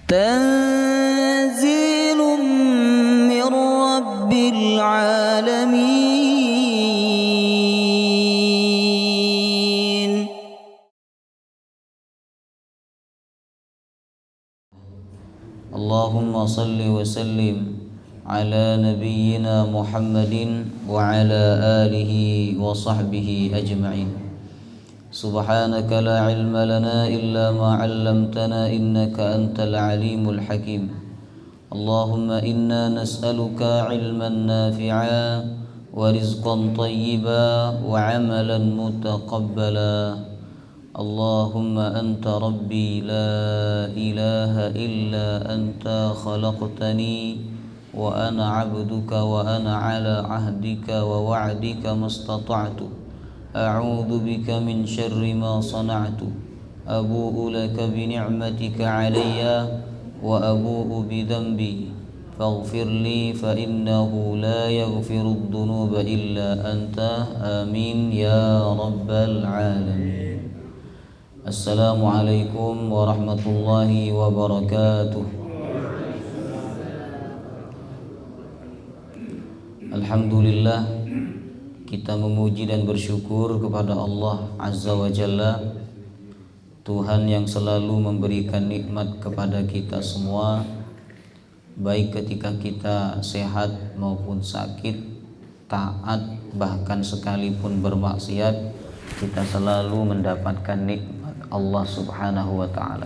تنزيل من رب العالمين. اللهم صل وسلم على نبينا محمد وعلى آله وصحبه أجمعين. سبحانك لا علم لنا إلا ما علمتنا إنك أنت العليم الحكيم. اللهم إنا نسألك علما نافعا ورزقا طيبا وعملا متقبلا. اللهم أنت ربي لا إله إلا أنت خلقتني وأنا عبدك وأنا على عهدك ووعدك ما استطعت أعوذ بك من شر ما صنعت أبوء لك بنعمتك علي وأبوء بذنبي فاغفر لي فإنه لا يغفر الذنوب إلا أنت آمين يا رب العالمين. Assalamualaikum warahmatullahi wabarakatuh. Alhamdulillah, kita memuji dan bersyukur kepada Allah Azza wa Jalla, Tuhan yang selalu memberikan nikmat kepada kita semua, baik ketika kita sehat maupun sakit, taat bahkan sekalipun bermaksiat, kita selalu mendapatkan nikmat Allah Subhanahu wa ta'ala.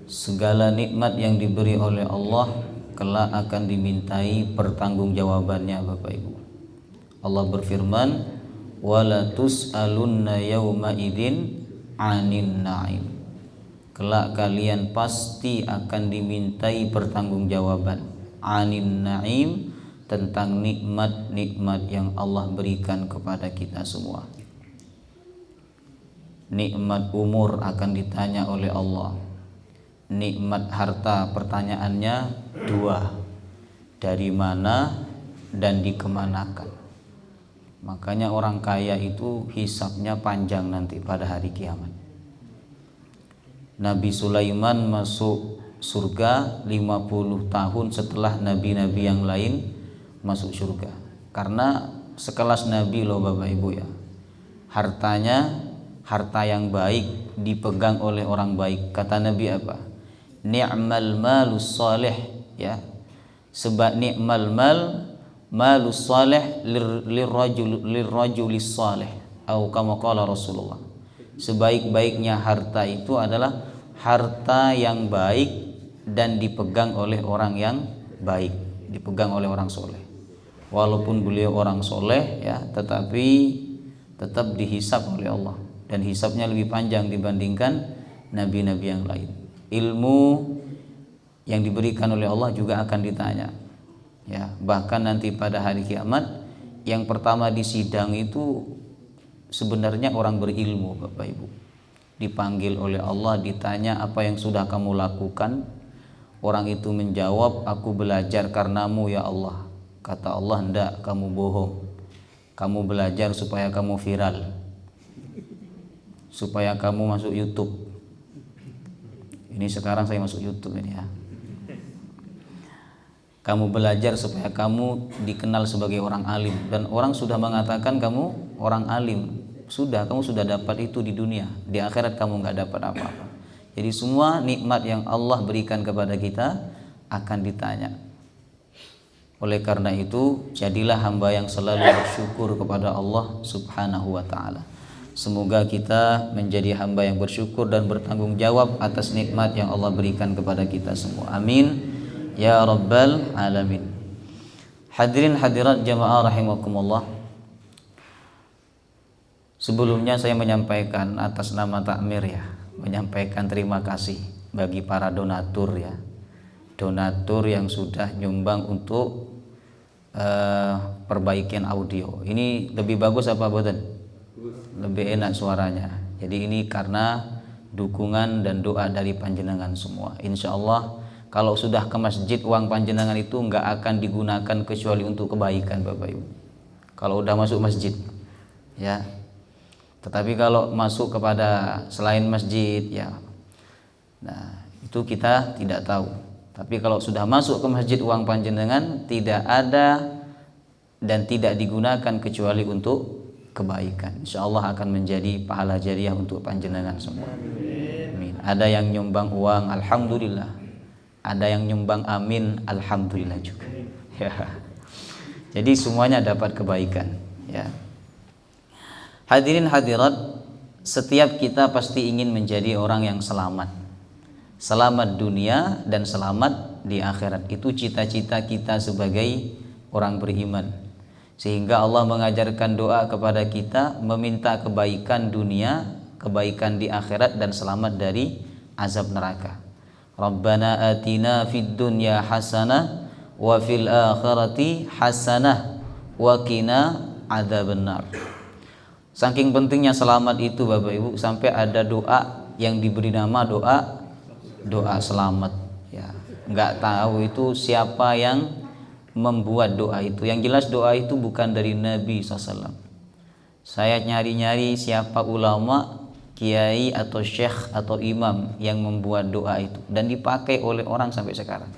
Segala nikmat yang diberi oleh Allah kelak akan dimintai pertanggungjawabannya, Bapak Ibu. Allah berfirman, wala tus'alunna yawma idzin 'anin na'im. Kelak kalian pasti akan dimintai pertanggungjawaban 'anin na'im, tentang nikmat-nikmat yang Allah berikan kepada kita semua. Nikmat umur akan ditanya oleh Allah. Nikmat harta pertanyaannya dua, dari mana dan dikemanakan. Makanya orang kaya itu hisabnya panjang nanti pada hari kiamat. Nabi Sulaiman masuk surga 50 tahun setelah nabi-nabi yang lain masuk surga. Karena sekelas nabi loh Bapak Ibu ya. Hartanya harta yang baik dipegang oleh orang baik. Kata Nabi apa? Ni'mal malus salih, ya. Sebab ni'mal malus salih lirrajulis salih, atau kama qala Rasulullah. Sebaik-baiknya harta itu adalah harta yang baik dan dipegang oleh orang yang baik, dipegang oleh orang soleh. Walaupun beliau orang soleh ya, tetapi tetap dihisab oleh Allah, dan hisabnya lebih panjang dibandingkan nabi-nabi yang lain. Ilmu yang diberikan oleh Allah juga akan ditanya. Ya, bahkan nanti pada hari kiamat yang pertama disidang itu sebenarnya orang berilmu, Bapak Ibu. Dipanggil oleh Allah, ditanya apa yang sudah kamu lakukan. Orang itu menjawab, aku belajar karenamu ya Allah. Kata Allah, enggak, kamu bohong. Kamu belajar supaya kamu viral, supaya kamu masuk YouTube. Ini sekarang saya masuk YouTube ini ya. Kamu belajar supaya kamu dikenal sebagai orang alim, dan orang sudah mengatakan kamu orang alim. Sudah, kamu sudah dapat itu di dunia. Di akhirat kamu nggak dapat apa-apa. Jadi semua nikmat yang Allah berikan kepada kita akan ditanya. Oleh karena itu, jadilah hamba yang selalu bersyukur kepada Allah Subhanahu wa ta'ala. Semoga kita menjadi hamba yang bersyukur dan bertanggung jawab atas nikmat yang Allah berikan kepada kita semua. Amin ya rabbal alamin. Hadirin hadirat jamaah rahimakumullah. Sebelumnya saya menyampaikan atas nama Takmir ya, menyampaikan terima kasih bagi para donatur ya. Donatur yang sudah nyumbang untuk perbaikan audio. Ini lebih bagus apa boten? Lebih enak suaranya. Jadi ini karena dukungan dan doa dari panjenengan semua. Insya Allah kalau sudah ke masjid, uang panjenengan itu nggak akan digunakan kecuali untuk kebaikan, Bapak Ibu. Kalau udah masuk masjid, ya. Tetapi kalau masuk kepada selain masjid, ya, nah Itu kita tidak tahu. Tapi kalau sudah masuk ke masjid uang panjenengan tidak ada dan tidak digunakan kecuali untuk kebaikan. Insyaallah akan menjadi pahala jariah untuk panjenengan semua. Amin. Ada yang nyumbang uang, alhamdulillah. Ada yang nyumbang amin, alhamdulillah juga. Ya. Jadi semuanya dapat kebaikan, ya. Hadirin hadirat, setiap kita pasti ingin menjadi orang yang selamat. Selamat dunia dan selamat di akhirat. Itu cita-cita kita sebagai orang beriman. Sehingga Allah mengajarkan doa kepada kita meminta kebaikan dunia, kebaikan di akhirat dan selamat dari azab neraka. Rabbana atina fid dunya hasanah wa fil akhirati hasanah wa qina adzabannar. Saking pentingnya selamat itu Bapak Ibu, sampai ada doa yang diberi nama doa selamat, ya. Enggak tahu itu siapa yang membuat doa itu. Yang jelas doa itu bukan dari Nabi SAW. Saya nyari-nyari siapa ulama, kiai atau syekh atau imam yang membuat doa itu dan dipakai oleh orang sampai sekarang.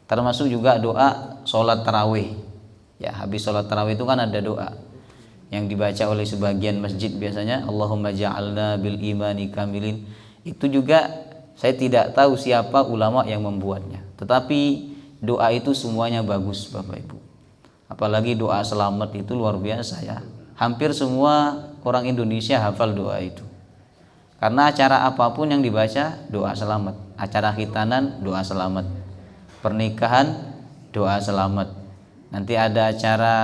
Termasuk juga doa sholat tarawih, ya. Habis sholat tarawih itu kan ada doa yang dibaca oleh sebagian masjid biasanya, Allahumma ja'alna bil imani kamilin. Itu juga saya tidak tahu siapa ulama yang membuatnya, tetapi doa itu semuanya bagus Bapak Ibu. Apalagi doa selamat itu luar biasa, ya. Hampir semua orang Indonesia hafal doa itu. Karena acara apapun yang dibaca doa selamat. Acara khitanan doa selamat. Pernikahan doa selamat. Nanti ada acara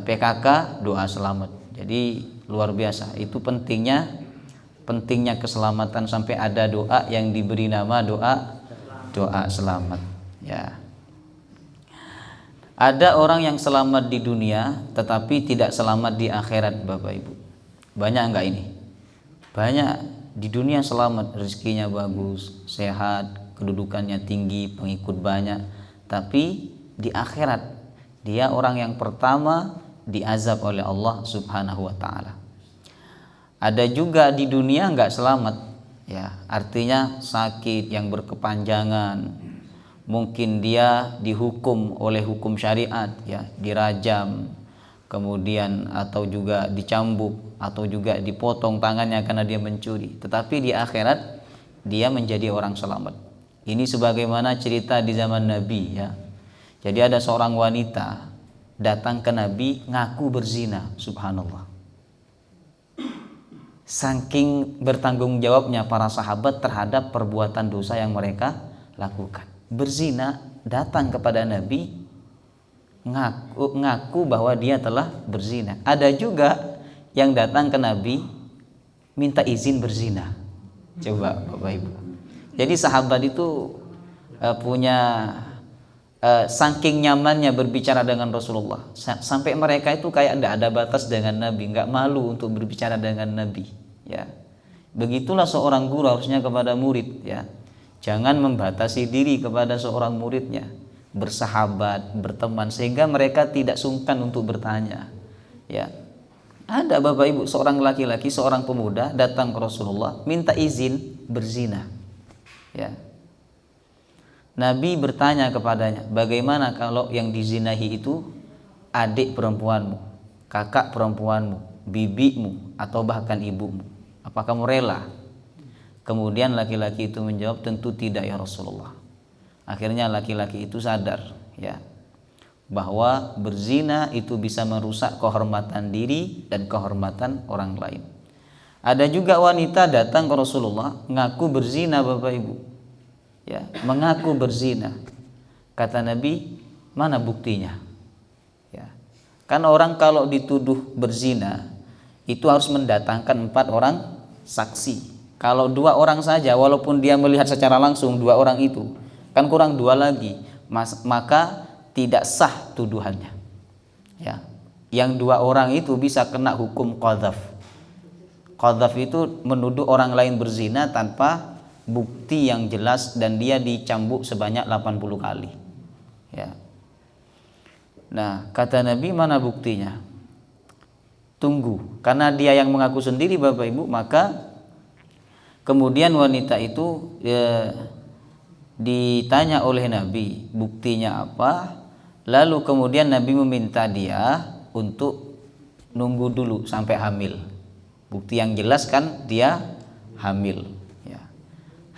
PKK doa selamat. Jadi luar biasa. Itu pentingnya keselamatan, sampai ada doa yang diberi nama doa selamat, ya. Ada orang yang selamat di dunia tetapi tidak selamat di akhirat Bapak Ibu. Banyak enggak ini? Banyak. Di dunia selamat, rezekinya bagus, sehat, kedudukannya tinggi, pengikut banyak, tapi di akhirat dia orang yang pertama diazab oleh Allah Subhanahu wa taala. Ada juga di dunia enggak selamat, ya. Artinya sakit yang berkepanjangan. Mungkin dia dihukum oleh hukum syariat, ya, dirajam, kemudian atau juga dicambuk atau juga dipotong tangannya karena dia mencuri. Tetapi di akhirat dia menjadi orang selamat. Ini sebagaimana cerita di zaman Nabi, ya. Jadi ada seorang wanita datang ke Nabi ngaku berzina, subhanallah. Saking bertanggung jawabnya para sahabat terhadap perbuatan dosa yang mereka lakukan. Berzina, datang kepada Nabi ngaku bahwa dia telah berzina. Ada juga yang datang ke Nabi minta izin berzina. Coba Bapak Ibu. Jadi sahabat itu punya saking nyamannya berbicara dengan Rasulullah, sampai mereka itu kayak tidak ada batas dengan Nabi, nggak malu untuk berbicara dengan Nabi, ya. Begitulah seorang guru harusnya kepada murid, ya. Jangan membatasi diri kepada seorang muridnya, bersahabat, berteman, sehingga mereka tidak sungkan untuk bertanya, ya. Ada Bapak Ibu seorang laki-laki, seorang pemuda datang ke Rasulullah minta izin berzina, ya. Nabi bertanya kepadanya, bagaimana kalau yang dizinahi itu adik perempuanmu, kakak perempuanmu, bibimu, atau bahkan ibumu? Apa kamu rela? Kemudian laki-laki itu menjawab, tentu tidak ya Rasulullah. Akhirnya laki-laki itu sadar, ya, bahwa berzina itu bisa merusak kehormatan diri dan kehormatan orang lain. Ada juga wanita datang ke Rasulullah ngaku berzina Bapak Ibu, ya, mengaku berzina. Kata Nabi, mana buktinya? Ya. Kan orang kalau dituduh berzina itu harus mendatangkan 4 orang saksi. Kalau 2 orang saja, walaupun dia melihat secara langsung 2 orang itu, kan kurang 2 lagi, maka tidak sah tuduhannya, ya. Yang 2 orang itu bisa kena hukum qadzaf. Qadzaf itu menuduh orang lain berzina tanpa bukti yang jelas dan dia dicambuk sebanyak 80 kali, ya. Nah, kata Nabi, mana buktinya? Tunggu, karena dia yang mengaku sendiri Bapak Ibu, maka Kemudian wanita itu ditanya oleh Nabi buktinya apa, lalu kemudian Nabi meminta dia untuk nunggu dulu sampai hamil. Bukti yang jelas kan dia hamil, ya.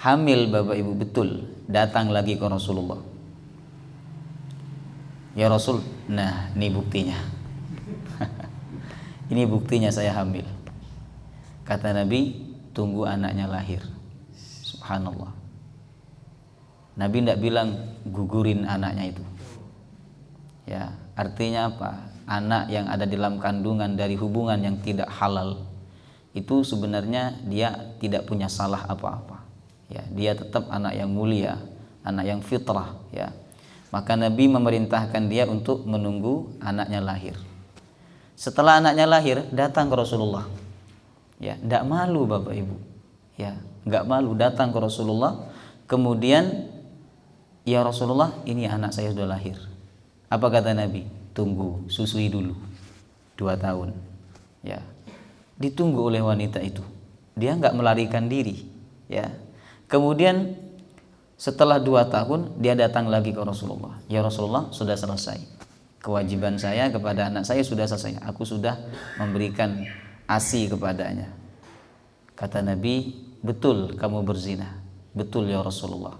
Hamil Bapak Ibu, betul, datang lagi ke Rasulullah. Ya Rasul, nah ini buktinya. Ini buktinya saya hamil. Kata Nabi, tunggu anaknya lahir. Subhanallah. Nabi tidak bilang gugurin anaknya itu. Ya, artinya apa? Anak yang ada dalam kandungan dari hubungan yang tidak halal itu sebenarnya dia tidak punya salah apa-apa. Ya, dia tetap anak yang mulia, anak yang fitrah, ya. Maka Nabi memerintahkan dia untuk menunggu anaknya lahir. Setelah anaknya lahir, datang ke Rasulullah. Ya, tidak malu Bapak Ibu. Ya, enggak malu, datang ke Rasulullah. Kemudian, ya Rasulullah, ini anak saya sudah lahir. Apa kata Nabi? Tunggu, susui dulu 2 tahun. Ya, ditunggu oleh wanita itu. Dia enggak melarikan diri. Ya, kemudian setelah 2 tahun dia datang lagi ke Rasulullah. Ya Rasulullah, sudah selesai. Kewajiban saya kepada anak saya sudah selesai. Aku sudah memberikan ASI kepadanya. Kata Nabi, betul kamu berzina. Betul ya Rasulullah.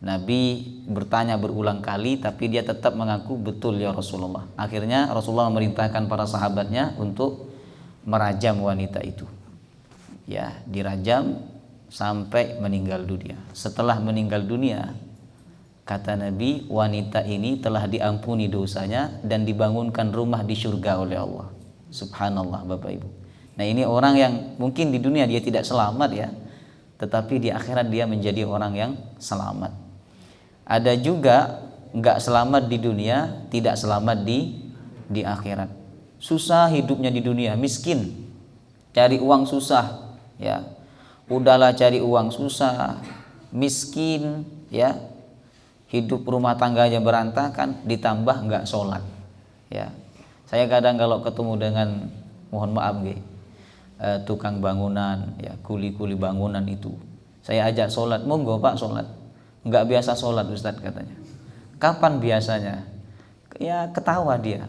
Nabi bertanya berulang kali, tapi dia tetap mengaku betul ya Rasulullah. Akhirnya Rasulullah memerintahkan para sahabatnya untuk merajam wanita itu. Ya, dirajam sampai meninggal dunia. Setelah meninggal dunia, kata Nabi, wanita ini telah diampuni dosanya dan dibangunkan rumah di surga oleh Allah. Subhanallah Bapak Ibu. Nah, ini orang yang mungkin di dunia dia tidak selamat ya, tetapi di akhirat dia menjadi orang yang selamat. Ada juga enggak selamat di dunia, tidak selamat di akhirat. Susah hidupnya di dunia, miskin, cari uang susah, ya. Udahlah cari uang susah, miskin, ya. Hidup rumah tangganya berantakan, ditambah enggak sholat, ya. Saya kadang kalau ketemu dengan, mohon maaf tukang bangunan, ya, kuli-kuli bangunan itu, saya ajak sholat, monggo Pak sholat. Enggak biasa sholat Ustadz katanya. Kapan biasanya? Ya ketawa dia.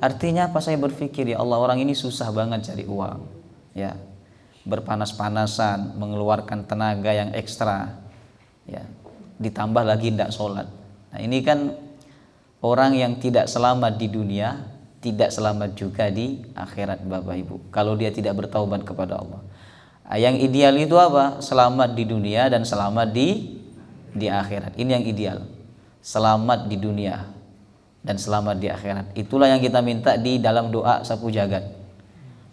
Artinya apa? Saya berpikir, ya Allah, orang ini susah banget cari uang, ya, berpanas-panasan, mengeluarkan tenaga yang ekstra, ya, ditambah lagi tidak sholat. Nah, ini kan orang yang tidak selamat di dunia, tidak selamat juga di akhirat Bapak Ibu, kalau dia tidak bertaubat kepada Allah. Yang ideal itu apa? Selamat di dunia dan selamat di akhirat. Ini yang ideal. Selamat di dunia dan selamat di akhirat. Itulah yang kita minta di dalam doa sapu jagat.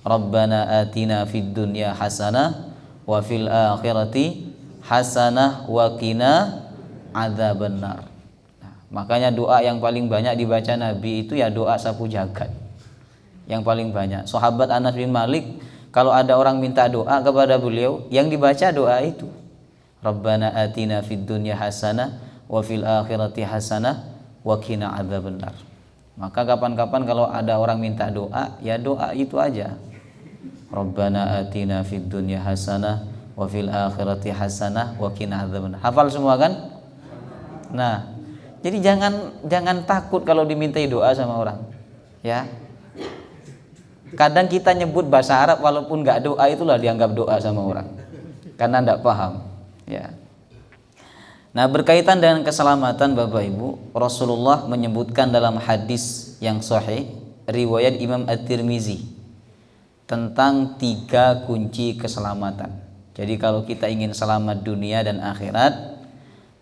Rabbana atina fid dunya hasanah wa fil akhirati hasanah wa qina adzabannar. Nah, makanya doa yang paling banyak dibaca Nabi itu ya doa sapu jagat. Yang paling banyak. Sahabat Anas bin Malik, kalau ada orang minta doa kepada beliau, yang dibaca doa itu. Rabbana atina fid dunya hasanah wa fil akhirati hasanah wa qina adzabannar. Maka kapan-kapan kalau ada orang minta doa, ya doa itu aja. Rabbana atina fid dunya hasanah wa fil akhirati hasanah wa qina adzabannar. Hafal semua kan? Nah, jadi jangan takut kalau dimintai doa sama orang. Ya. Kadang kita nyebut bahasa Arab walaupun enggak doa, itulah dianggap doa sama orang. Karena enggak paham. Ya. Nah, berkaitan dengan keselamatan Bapak Ibu, Rasulullah menyebutkan dalam hadis yang sahih riwayat Imam At-Tirmizi tentang 3 kunci keselamatan. Jadi kalau kita ingin selamat dunia dan akhirat,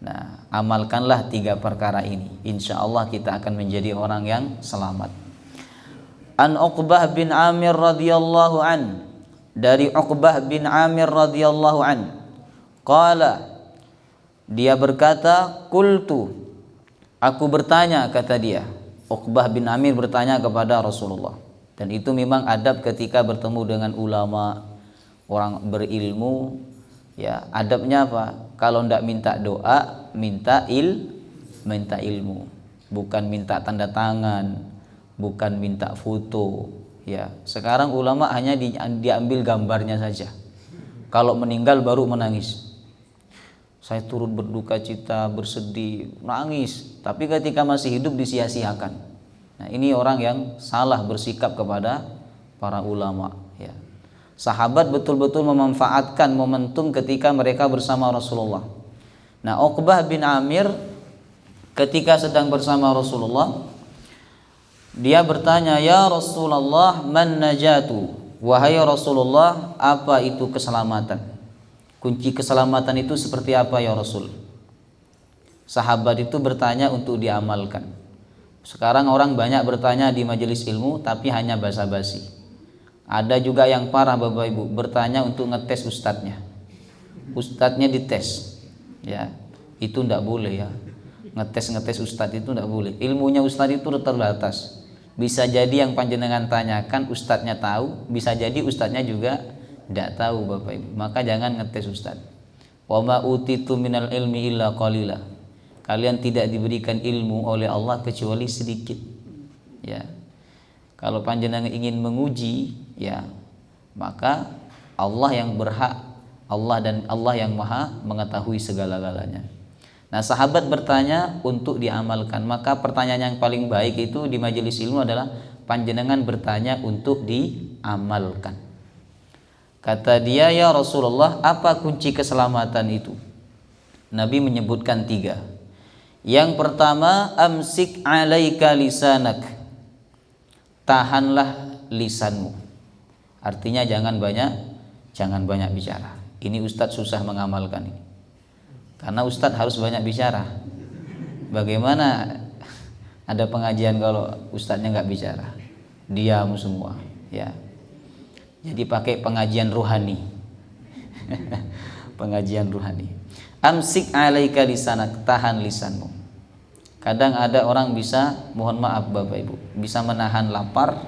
nah, amalkanlah 3 perkara ini. Insya Allah kita akan menjadi orang yang selamat. An Uqbah bin Amir radhiyallahu an, dari Uqbah bin Amir radhiyallahu an, qala, dia berkata, qultu, aku bertanya, kata dia. Uqbah bin Amir bertanya kepada Rasulullah. Dan itu memang adab ketika bertemu dengan ulama, orang berilmu, ya, adabnya apa? Kalau ndak minta doa, minta ilmu. Bukan minta tanda tangan, bukan minta foto, ya. Sekarang ulama hanya diambil gambarnya saja. Kalau meninggal baru menangis. Saya turut berduka cita, bersedih, nangis. Tapi ketika masih hidup disia-siakan. Nah, ini orang yang salah bersikap kepada para ulama. Ya. Sahabat betul-betul memanfaatkan momentum ketika mereka bersama Rasulullah. Nah, Uqbah bin Amir ketika sedang bersama Rasulullah, dia bertanya, "Ya Rasulullah, man najatu?" Wahai Rasulullah, apa itu keselamatan? Kunci keselamatan itu seperti apa ya Rasul? Sahabat itu bertanya untuk diamalkan. Sekarang orang banyak bertanya di majelis ilmu tapi hanya basa-basi. Ada juga yang parah Bapak Ibu, bertanya untuk ngetes ustadznya. Ustadznya dites. Ya, itu enggak boleh ya. Ngetes ustadz itu enggak boleh. Ilmunya ustadz itu terbatas. Bisa jadi yang panjenengan tanyakan ustadznya tahu, bisa jadi ustadznya juga tidak tahu Bapak Ibu. Maka jangan ngetes ustadz. Wa ma utitu minal ilmi illa qalila. Kalian tidak diberikan ilmu oleh Allah kecuali sedikit. Ya. Kalau panjenengan ingin menguji, ya, maka Allah yang berhak, Allah yang Maha mengetahui segala-galanya. Nah, sahabat bertanya untuk diamalkan. Maka pertanyaan yang paling baik itu di majelis ilmu adalah panjenengan bertanya untuk diamalkan. Kata dia, "Ya Rasulullah, apa kunci keselamatan itu?" Nabi menyebutkan 3. Yang pertama, amsik alaika lisanak. Tahanlah lisanmu. Artinya jangan banyak bicara. Ini Ustadz susah mengamalkan ini. Karena Ustadz harus banyak bicara. Bagaimana ada pengajian kalau Ustadznya nggak bicara, diam semua, ya. Jadi pakai pengajian ruhani. Pengajian ruhani. Amsik alaika lisanak, tahan lisanmu. Kadang ada orang bisa, mohon maaf Bapak Ibu, bisa menahan lapar,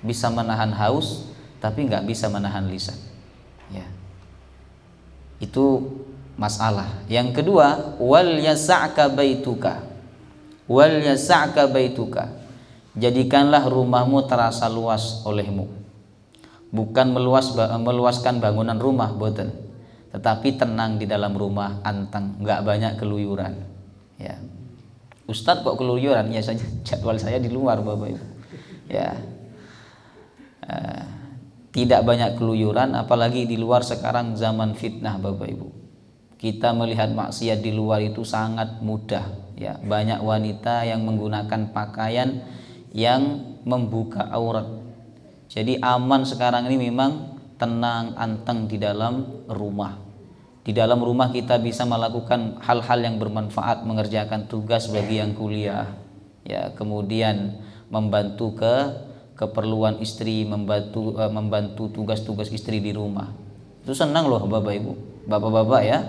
bisa menahan haus, tapi nggak bisa menahan lisan. Ya. Itu masalah. Yang kedua, wal yasa'ka baituka. Wal yasa'ka baituka. Jadikanlah rumahmu terasa luas olehmu. Bukan meluaskan bangunan rumah, boten. Tetapi tenang di dalam rumah, anteng, enggak banyak keluyuran. Ya. Ustadz kok keluyuran? Ya saja jadwal saya di luar Bapak Ibu. Ya. Tidak banyak keluyuran, apalagi di luar sekarang zaman fitnah Bapak Ibu. Kita melihat maksiat di luar itu sangat mudah, ya. Banyak wanita yang menggunakan pakaian yang membuka aurat. Jadi aman sekarang ini memang tenang, anteng di dalam rumah. Di dalam rumah kita bisa melakukan hal-hal yang bermanfaat, mengerjakan tugas bagi yang kuliah, ya. Kemudian membantu keperluan istri, membantu tugas-tugas istri di rumah. Itu senang loh Bapak Ibu, bapak-bapak ya.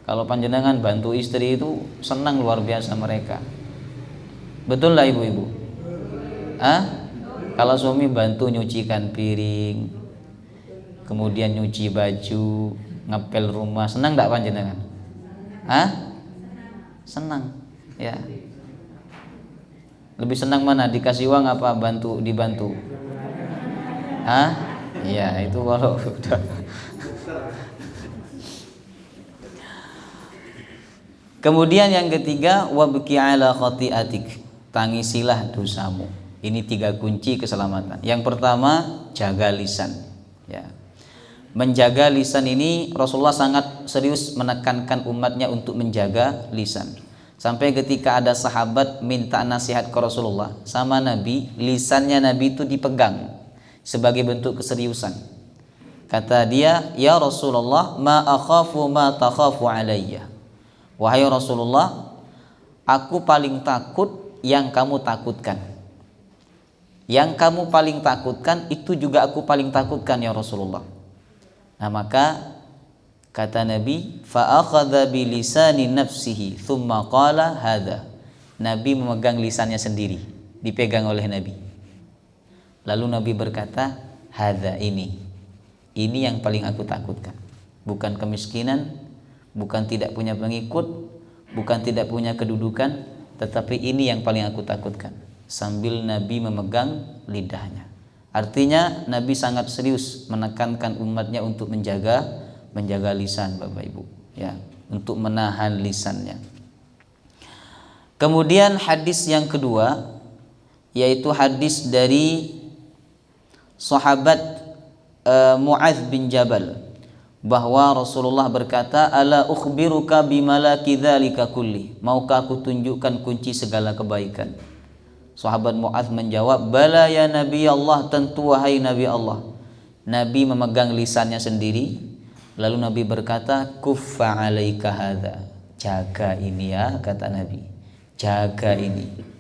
Kalau panjenengan bantu istri itu senang luar biasa mereka. Betul lah ibu-ibu? Kalau suami bantu nyucikan piring, kemudian nyuci baju, ngepel rumah, senang enggak panjenengan? Senang, ya. Lebih senang mana, dikasih uang apa dibantu? Iya, itu kalau udah. Kemudian yang ketiga, wabki ala khati'atik, tangisilah dosamu. Ini 3 kunci keselamatan. Yang pertama, jaga lisan, ya. Menjaga lisan ini Rasulullah sangat serius menekankan umatnya untuk menjaga lisan. Sampai ketika ada sahabat minta nasihat ke Rasulullah sama Nabi, lisannya Nabi itu dipegang sebagai bentuk keseriusan. Kata dia, "Ya Rasulullah, ma akhafu ma takhafu alayya." Wahai Rasulullah, aku paling takut yang kamu takutkan. Yang kamu paling takutkan itu juga aku paling takutkan ya Rasulullah. Nah, maka kata Nabi, fa akhadha bi lisani nafsihi thumma qala hadza. Nabi memegang lisannya sendiri, dipegang oleh Nabi. Lalu Nabi berkata, hadza, ini yang paling aku takutkan. Bukan kemiskinan, bukan tidak punya pengikut, bukan tidak punya kedudukan, tetapi ini yang paling aku takutkan. Sambil Nabi memegang lidahnya. Artinya Nabi sangat serius menekankan umatnya untuk menjaga menjaga lisan Bapak Ibu, ya, untuk menahan lisannya. Kemudian hadis yang kedua yaitu hadis dari sahabat Mu'adz bin Jabal, bahwa Rasulullah berkata, ala ukhbiruka bimalaki dzalika kulli, maukah aku tunjukkan kunci segala kebaikan? Sahabat Mu'adz menjawab, bala ya Nabi Allah, tentu wahai Nabi Allah. Nabi memegang lisannya sendiri, lalu Nabi berkata, kuffa alaika hadza, jaga ini ya, kata Nabi, jaga ini.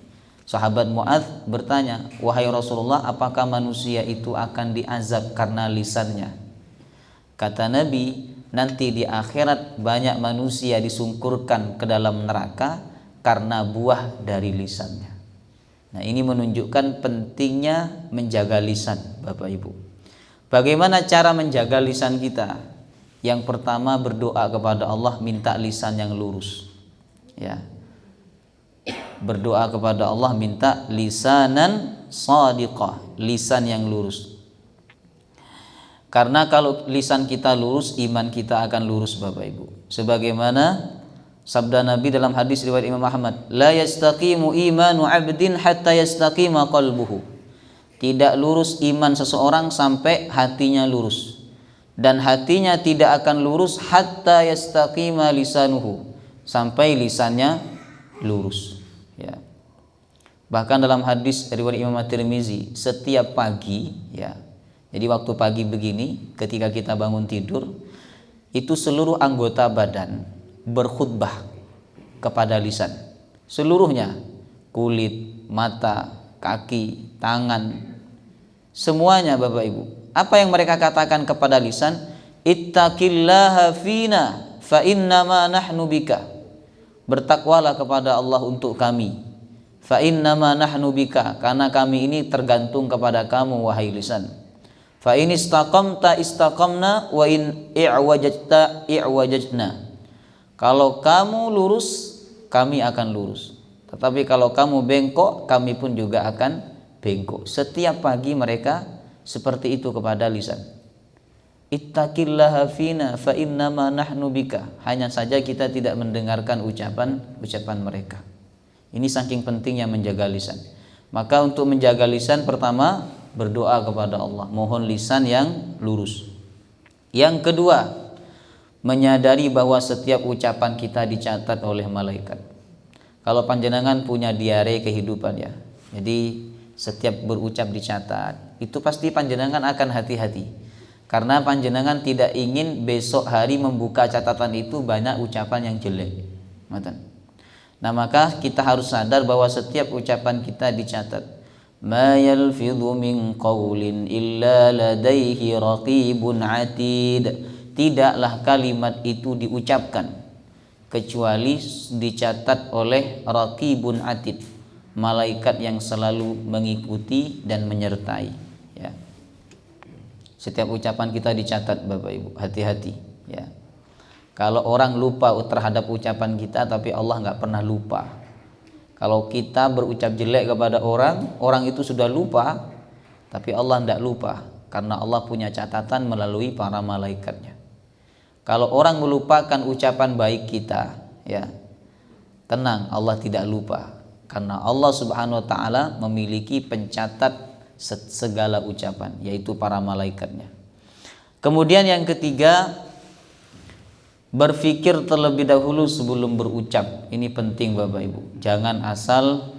Sahabat Mu'adz bertanya, wahai Rasulullah, apakah manusia itu akan diazab karena lisannya? Kata Nabi, nanti di akhirat banyak manusia disungkurkan ke dalam neraka karena buah dari lisannya. Nah, ini menunjukkan pentingnya menjaga lisan Bapak Ibu. Bagaimana cara menjaga lisan kita? Yang pertama, berdoa kepada Allah, minta lisan yang lurus, ya. Berdoa kepada Allah, minta lisanan shadiqah, lisan yang lurus. Karena kalau lisan kita lurus, iman kita akan lurus Bapak Ibu. Sebagaimana sabda Nabi dalam hadis riwayat Imam Ahmad, la yastaqimu imanu 'abdin hatta yastaqima qalbuhu. Tidak lurus iman seseorang sampai hatinya lurus. Dan hatinya tidak akan lurus hatta yastaqima lisanuhu, sampai lisannya lurus, ya. Bahkan dalam hadis riwayat Imam At-Tirmizi, setiap pagi, ya. Jadi waktu pagi begini, ketika kita bangun tidur, itu seluruh anggota badan berkhutbah kepada lisan. Seluruhnya, kulit, mata, kaki, tangan, semuanya Bapak Ibu. Apa yang mereka katakan kepada lisan? Ittaqillaha fina fa innama nahnu bika. Bertakwalah kepada Allah untuk kami. Fa innama nahnu bika, karena kami ini tergantung kepada kamu wahai lisan. Fa in istaqamta istaqamna wa in i'wajajta i'wajajna. Kalau kamu lurus, kami akan lurus. Tetapi kalau kamu bengkok, kami pun juga akan bengkok. Setiap pagi mereka seperti itu kepada lisan. Ittaqillaha fina fa innama nahnu bika. Hanya saja kita tidak mendengarkan ucapan mereka. Ini saking pentingnya menjaga lisan. Maka untuk menjaga lisan, pertama berdoa kepada Allah, mohon lisan yang lurus. Yang kedua, menyadari bahwa setiap ucapan kita dicatat oleh malaikat. Kalau panjenengan punya diare kehidupan, ya, jadi setiap berucap dicatat, itu pasti panjenengan akan hati-hati, karena panjenengan tidak ingin besok hari membuka catatan itu banyak ucapan yang jelek. Nah, maka kita harus sadar bahwa setiap ucapan kita dicatat. Ma yalfidhu min qawlin illa ladaihi raqibun atid. Tidaklah kalimat itu diucapkan kecuali dicatat oleh raqibun atid, malaikat yang selalu mengikuti dan menyertai, ya. Setiap ucapan kita dicatat Bapak Ibu, hati-hati, ya. Kalau orang lupa terhadap ucapan kita, tapi Allah nggak pernah lupa. Kalau kita berucap jelek kepada orang, orang itu sudah lupa, tapi Allah tidak lupa, karena Allah punya catatan melalui para malaikatnya. Kalau orang melupakan ucapan baik kita, ya, tenang, Allah tidak lupa, karena Allah Subhanahu wa Ta'ala memiliki pencatat segala ucapan, yaitu para malaikatnya. Kemudian yang ketiga, berpikir terlebih dahulu sebelum berucap. Ini penting Bapak Ibu. Jangan asal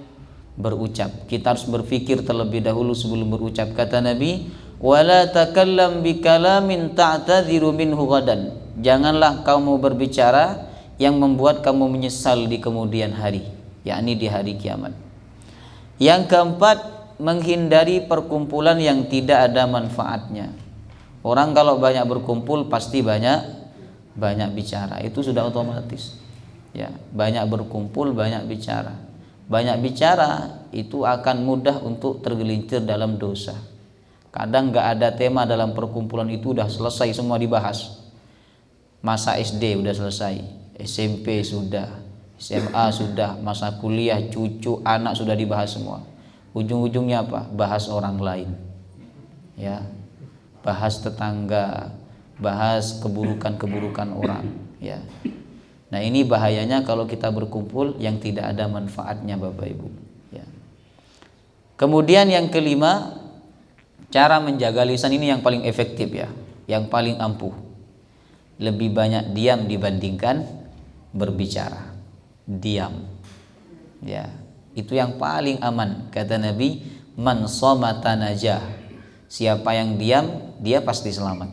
berucap. Kita harus berpikir terlebih dahulu sebelum berucap. Kata Nabi, "Wala takallam bikalamin ta'tadhiru minhu ghadan." Janganlah kamu berbicara yang membuat kamu menyesal di kemudian hari, yakni di hari kiamat. Yang keempat, menghindari perkumpulan yang tidak ada manfaatnya. Orang kalau banyak berkumpul pasti banyak bicara, itu sudah otomatis, ya. Banyak berkumpul, banyak bicara. Banyak bicara itu akan mudah untuk tergelincir dalam dosa. Kadang nggak ada tema dalam perkumpulan itu udah selesai semua dibahas. Masa SD udah selesai, SMP sudah, SMA sudah, masa kuliah, cucu, anak sudah dibahas semua. Ujung-ujungnya apa? Bahas orang lain, ya. Bahas tetangga, bahas keburukan-keburukan orang, ya. Nah, ini bahayanya kalau kita berkumpul yang tidak ada manfaatnya, Bapak Ibu, ya. Kemudian yang kelima, cara menjaga lisan ini yang paling efektif, ya, yang paling ampuh. Lebih banyak diam dibandingkan berbicara. Diam, ya, itu yang paling aman. Kata Nabi, man somata najah. Siapa yang diam, dia pasti selamat.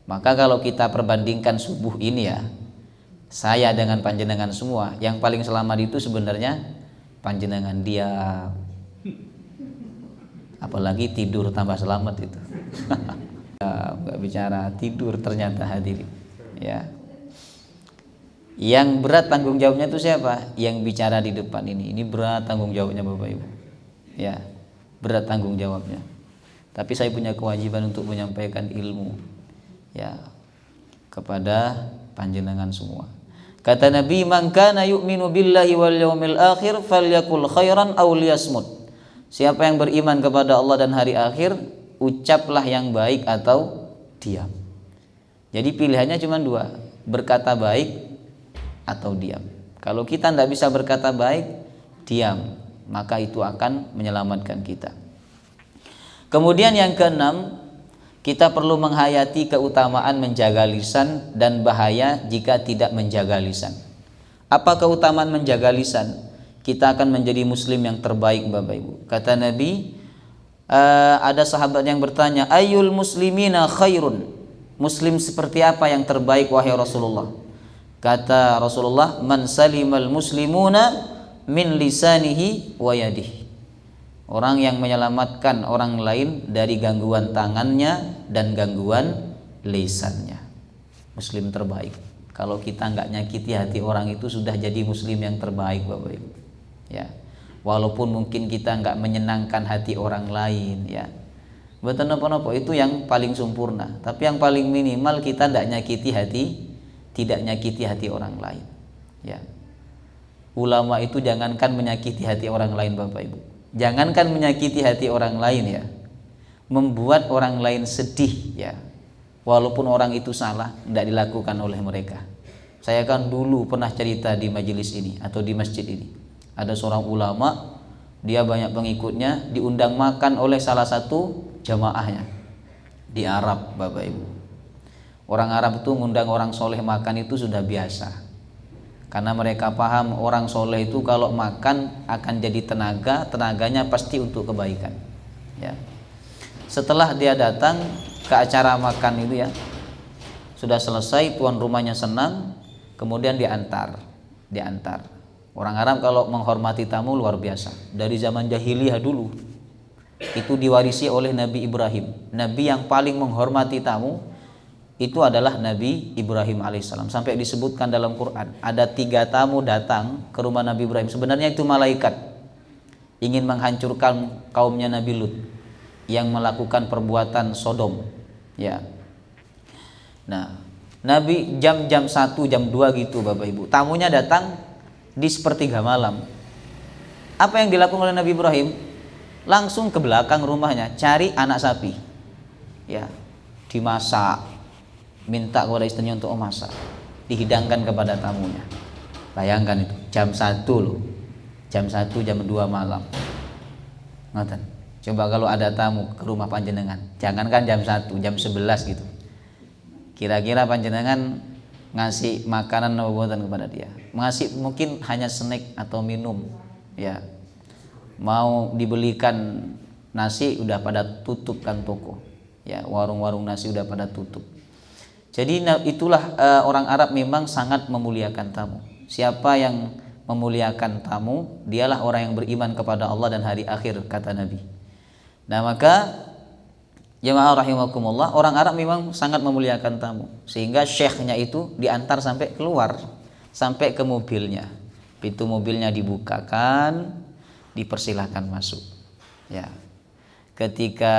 Maka kalau kita perbandingkan subuh ini, ya, saya dengan panjenengan semua, yang paling selamat itu sebenarnya panjenengan diam. Apalagi tidur tambah selamat itu. Nggak bicara, tidur ternyata hadirin, ya. Yang berat tanggung jawabnya itu siapa? Yang bicara di depan ini. Ini berat tanggung jawabnya, Bapak Ibu, ya, berat tanggung jawabnya. Tapi saya punya kewajiban untuk menyampaikan ilmu, ya, kepada panjenengan semua. Kata Nabi, man kana yu'minu billahi wal yaumil akhir falyakul khairan aw liyasmut. Siapa yang beriman kepada Allah dan hari akhir, ucaplah yang baik atau diam. Jadi pilihannya cuma dua, berkata baik atau diam. Kalau kita tidak bisa berkata baik, diam, maka itu akan menyelamatkan kita. Kemudian yang keenam, kita perlu menghayati keutamaan menjaga lisan dan bahaya jika tidak menjaga lisan. Apa keutamaan menjaga lisan? Kita akan menjadi muslim yang terbaik, Bapak Ibu. Kata Nabi, ada sahabat yang bertanya, ayyul muslimina khairun? Muslim seperti apa yang terbaik wahai Rasulullah? Kata Rasulullah, man salimal muslimuna min lisanihi wa yadihi. Orang yang menyelamatkan orang lain dari gangguan tangannya dan gangguan lisannya. Muslim terbaik. Kalau kita nggak nyakiti hati orang itu sudah jadi muslim yang terbaik, Bapak Ibu, ya. Walaupun mungkin kita nggak menyenangkan hati orang lain, ya, betul apa-apa itu yang paling sempurna. Tapi yang paling minimal kita tidak nyakiti hati orang lain, ya. Ulama itu jangankan menyakiti hati orang lain, Bapak Ibu, jangankan menyakiti hati orang lain, ya, membuat orang lain sedih, ya, walaupun orang itu salah, tidak dilakukan oleh mereka. Saya kan dulu pernah cerita di majelis ini atau di masjid ini, ada seorang ulama, dia banyak pengikutnya, diundang makan oleh salah satu jamaahnya di Arab, Bapak Ibu. Orang Arab itu ngundang orang soleh makan itu sudah biasa, karena mereka paham orang soleh itu kalau makan akan jadi tenaga, tenaganya pasti untuk kebaikan, ya. Setelah dia datang ke acara makan itu, ya, sudah selesai, tuan rumahnya senang, kemudian diantar. Orang Arab kalau menghormati tamu luar biasa. Dari zaman jahiliyah dulu itu diwarisi oleh Nabi Ibrahim. Nabi yang paling menghormati tamu itu adalah Nabi Ibrahim alaihissalam. Sampai disebutkan dalam Quran, ada 3 tamu datang ke rumah Nabi Ibrahim. Sebenarnya itu malaikat ingin menghancurkan kaumnya Nabi Lut yang melakukan perbuatan Sodom, ya. Nah, Nabi jam 1, jam 2 gitu, Bapak Ibu, tamunya datang di sepertiga malam. Apa yang dilakukan oleh Nabi Ibrahim? Langsung ke belakang rumahnya cari anak sapi, ya, dimasak, minta kepada istrinya untuk masak, dihidangkan kepada tamunya. Bayangkan itu jam 1 loh, jam 1, jam 2 malam. Ngoten. Coba kalau ada tamu ke rumah panjenengan, jangankan jam 1, jam 11 gitu, kira-kira panjenengan ngasih makanan apa buatan kepada dia? Ngasih mungkin hanya snack atau minum, ya. Mau dibelikan nasi udah pada tutup kan toko, ya, warung-warung nasi udah pada tutup. Jadi itulah orang Arab memang sangat memuliakan tamu. Siapa yang memuliakan tamu, dialah orang yang beriman kepada Allah dan hari akhir, kata Nabi. Nah, maka jemaah rahimakumullah, orang Arab memang sangat memuliakan tamu, sehingga syekhnya itu diantar sampai keluar, sampai ke mobilnya. Pintu mobilnya dibukakan, dipersilahkan masuk, ya. Ketika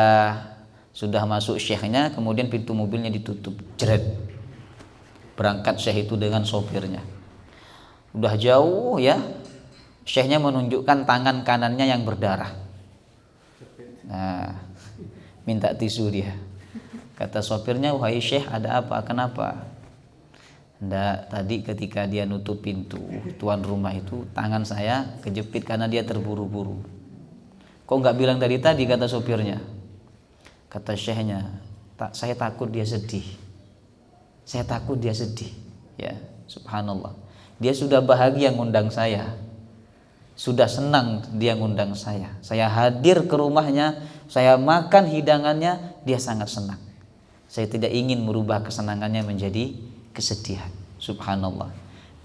sudah masuk syekhnya, kemudian pintu mobilnya ditutup, jeret. Berangkat syekh itu dengan sopirnya. Udah jauh, ya, syekhnya menunjukkan tangan kanannya yang berdarah. Nah, minta tisu dia. Kata sopirnya, wahai Syekh, ada apa? Kenapa? Ndak, tadi ketika dia nutup pintu, tuan rumah itu tangan saya kejepit karena dia terburu-buru. Kok nggak bilang dari tadi? Kata sopirnya. Kata Syekhnya, saya takut dia sedih. Saya takut dia sedih. Ya, subhanallah. Dia sudah bahagia ngundang saya. Sudah senang dia ngundang saya. Saya hadir ke rumahnya, saya makan hidangannya, dia sangat senang. Saya tidak ingin merubah kesenangannya menjadi kesedihan. Subhanallah.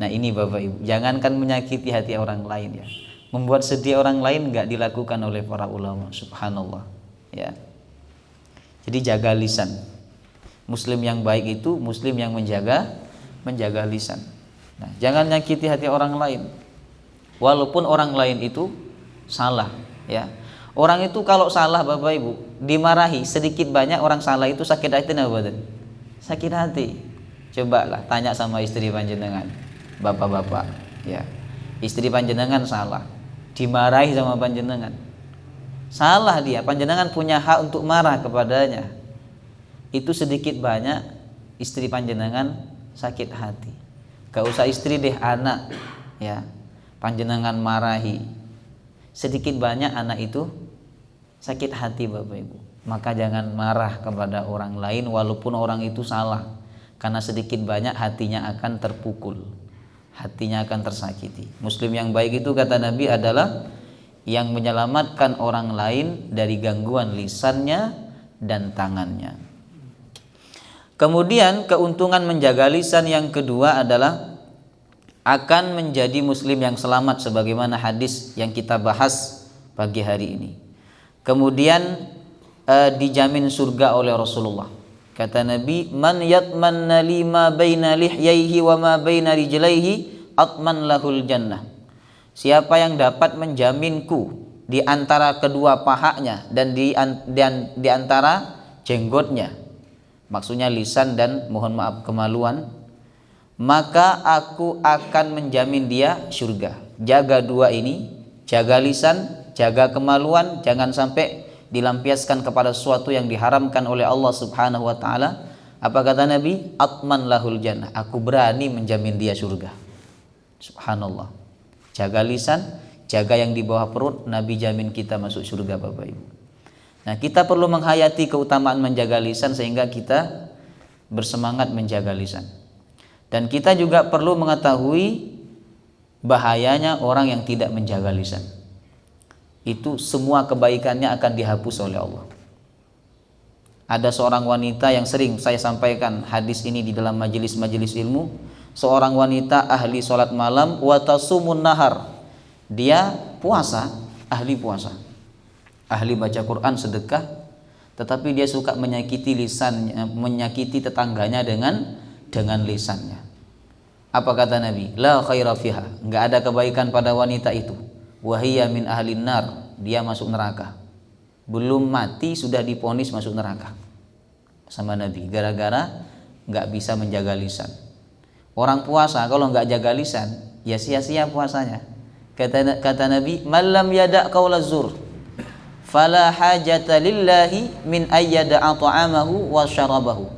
Nah ini Bapak Ibu, jangankan menyakiti hati orang lain ya. Membuat sedih orang lain enggak dilakukan oleh para ulama. Subhanallah. Ya. Jadi jaga lisan. Muslim yang baik itu muslim yang menjaga lisan. Nah, jangan nyakiti hati orang lain. Walaupun orang lain itu salah, ya. Orang itu kalau salah Bapak Ibu, dimarahi sedikit banyak orang salah itu sakit hati enggak, Bapak? Sakit hati. Cobalah tanya sama istri panjenengan, bapak-bapak, ya. Istri panjenengan salah, dimarahi sama panjenengan. Salah dia, panjenengan punya hak untuk marah kepadanya. Itu sedikit banyak istri panjenengan sakit hati. Gak usah istri deh, anak, ya. Panjenengan marahi, sedikit banyak anak itu sakit hati Bapak Ibu. Maka jangan marah kepada orang lain walaupun orang itu salah, karena sedikit banyak hatinya akan terpukul, hatinya akan tersakiti. Muslim yang baik itu kata Nabi adalah yang menyelamatkan orang lain dari gangguan lisannya dan tangannya. Kemudian keuntungan menjaga lisan yang kedua adalah akan menjadi muslim yang selamat sebagaimana hadis yang kita bahas pagi hari ini. Kemudian dijamin surga oleh Rasulullah. Kata Nabi, man yatmanna lima baina lihyaihi wa ma baina rijlaihi atman lahul jannah. Siapa yang dapat menjaminku di antara kedua pahanya dan di antara jenggotnya, maksudnya lisan dan mohon maaf kemaluan, maka aku akan menjamin dia surga. Jaga dua ini, jaga lisan, jaga kemaluan, jangan sampai dilampiaskan kepada sesuatu yang diharamkan oleh Allah Subhanahu wa taala. Apa kata Nabi? Atman lahul jannah. Aku berani menjamin dia surga. Subhanallah. Jaga lisan, jaga yang di bawah perut, Nabi jamin kita masuk surga Bapak Ibu. Nah, kita perlu menghayati keutamaan menjaga lisan sehingga kita bersemangat menjaga lisan. Dan kita juga perlu mengetahui bahayanya orang yang tidak menjaga lisan. Itu semua kebaikannya akan dihapus oleh Allah. Ada seorang wanita yang sering saya sampaikan hadis ini di dalam majelis-majelis ilmu. Seorang wanita ahli sholat malam wa tasumun nahar. Dia puasa, ahli puasa, ahli baca Quran, sedekah, tetapi dia suka menyakiti lisannya, menyakiti tetangganya dengan lisannya. Apa kata Nabi? La khaira fiha. Enggak ada kebaikan pada wanita itu. Wahiyya min ahlin nar. Dia masuk neraka. Belum mati sudah diponis masuk neraka sama Nabi gara-gara enggak bisa menjaga lisan. Orang puasa kalau enggak jaga lisan, ya sia-sia puasanya. Kata Nabi, "Malam yada' qaula zur, fala hajata lillahi min ayyada'a ta'amahu wa syarabahu."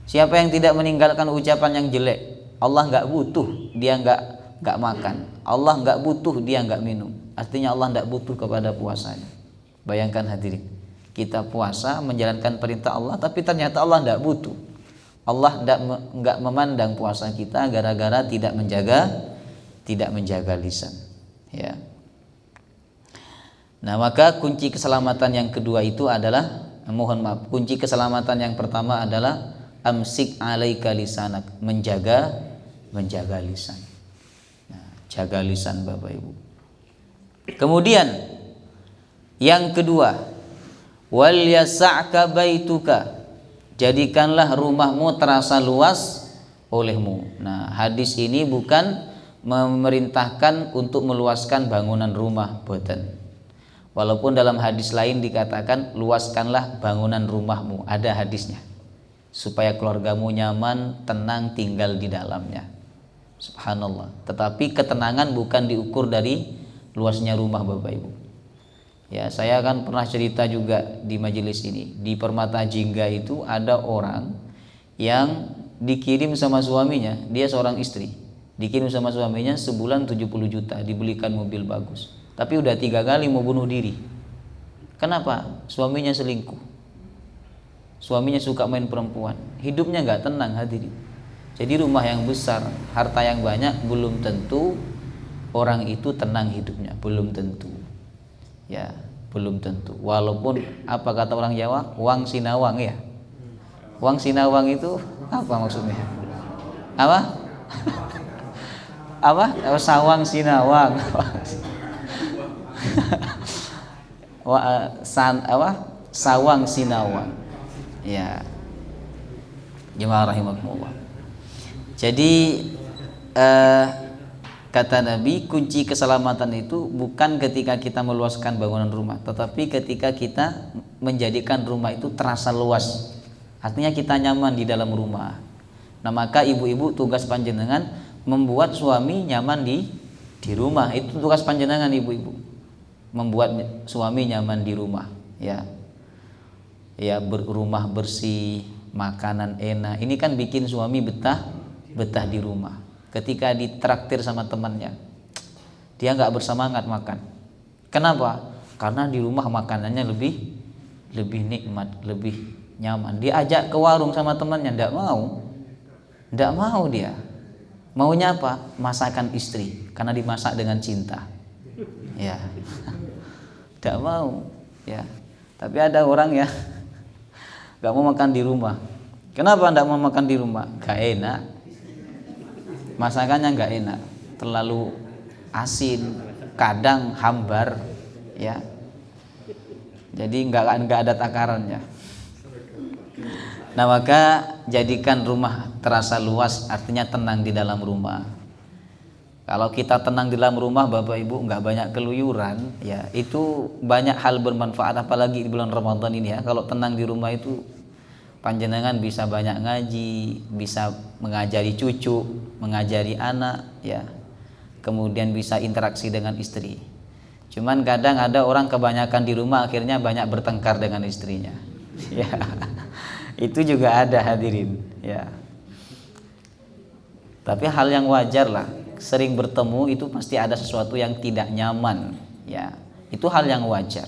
Siapa yang tidak meninggalkan ucapan yang jelek, Allah enggak butuh dia enggak makan. Allah enggak butuh dia enggak minum. Artinya Allah enggak butuh kepada puasanya. Bayangkan hadirin, kita puasa menjalankan perintah Allah tapi ternyata Allah enggak butuh. Allah enggak memandang puasa kita gara-gara tidak menjaga lisan, ya. Nah, maka kunci keselamatan yang kedua itu adalah, kunci keselamatan yang pertama adalah amsik alaika lisanak, menjaga lisan. Nah, jaga lisan Bapak Ibu. Kemudian yang kedua, wal yasa'ka baituka, jadikanlah rumahmu terasa luas olehmu. Nah, hadis ini bukan memerintahkan untuk meluaskan bangunan rumah, boten. Walaupun dalam hadis lain dikatakan luaskanlah bangunan rumahmu, ada hadisnya, supaya keluargamu nyaman, tenang tinggal di dalamnya. Subhanallah. Tetapi ketenangan bukan diukur dari luasnya rumah Bapak Ibu. Ya, saya kan pernah cerita juga di majelis ini. Di Permata Jingga itu ada orang yang dikirim sama suaminya, dia seorang istri. Dikirim sama suaminya sebulan 70 juta, dibelikan mobil bagus. Tapi udah 3 kali mau bunuh diri. Kenapa? Suaminya selingkuh. Suaminya suka main perempuan. Hidupnya nggak tenang, hadirin. Jadi rumah yang besar, harta yang banyak belum tentu orang itu tenang hidupnya, belum tentu. Ya, belum tentu. Walaupun apa kata orang Jawa, wang sinawang ya. Wang sinawang itu apa maksudnya? Apa? Apa? Sawang sinawang. Sawang sinawang. Ya. Jemaah rahimakumullah. Jadi kata Nabi, kunci keselamatan itu bukan ketika kita meluaskan bangunan rumah, tetapi ketika kita menjadikan rumah itu terasa luas. Artinya kita nyaman di dalam rumah. Nah, maka ibu-ibu tugas panjenengan membuat suami nyaman di rumah. Itu tugas panjenengan ibu-ibu. Membuat suami nyaman di rumah, ya. Ya, rumah bersih, makanan enak. Ini kan bikin suami betah di rumah. Ketika ditraktir sama temannya, dia nggak bersemangat makan. Kenapa? Karena di rumah makanannya lebih nikmat, lebih nyaman. Diajak ke warung sama temannya, nggak mau dia. Maunya apa? Masakan istri, karena dimasak dengan cinta. Ya, nggak mau. Ya, tapi ada orang ya nggak mau makan di rumah. Kenapa nggak mau makan di rumah? Gak enak. Masakannya nggak enak, terlalu asin, kadang hambar, ya. Jadi nggak ada takarannya. Nah, maka jadikan rumah terasa luas, artinya tenang di dalam rumah. Kalau kita tenang di dalam rumah, Bapak Ibu, nggak banyak keluyuran, ya itu banyak hal bermanfaat, apalagi di bulan Ramadan ini ya. Kalau tenang di rumah itu panjenengan bisa banyak ngaji, bisa mengajari cucu, mengajari anak, ya. Kemudian bisa interaksi dengan istri. Cuman kadang ada orang kebanyakan di rumah akhirnya banyak bertengkar dengan istrinya. Ya. Itu juga ada, hadirin, ya. Tapi hal yang wajar lah, sering bertemu itu pasti ada sesuatu yang tidak nyaman, ya. Itu hal yang wajar.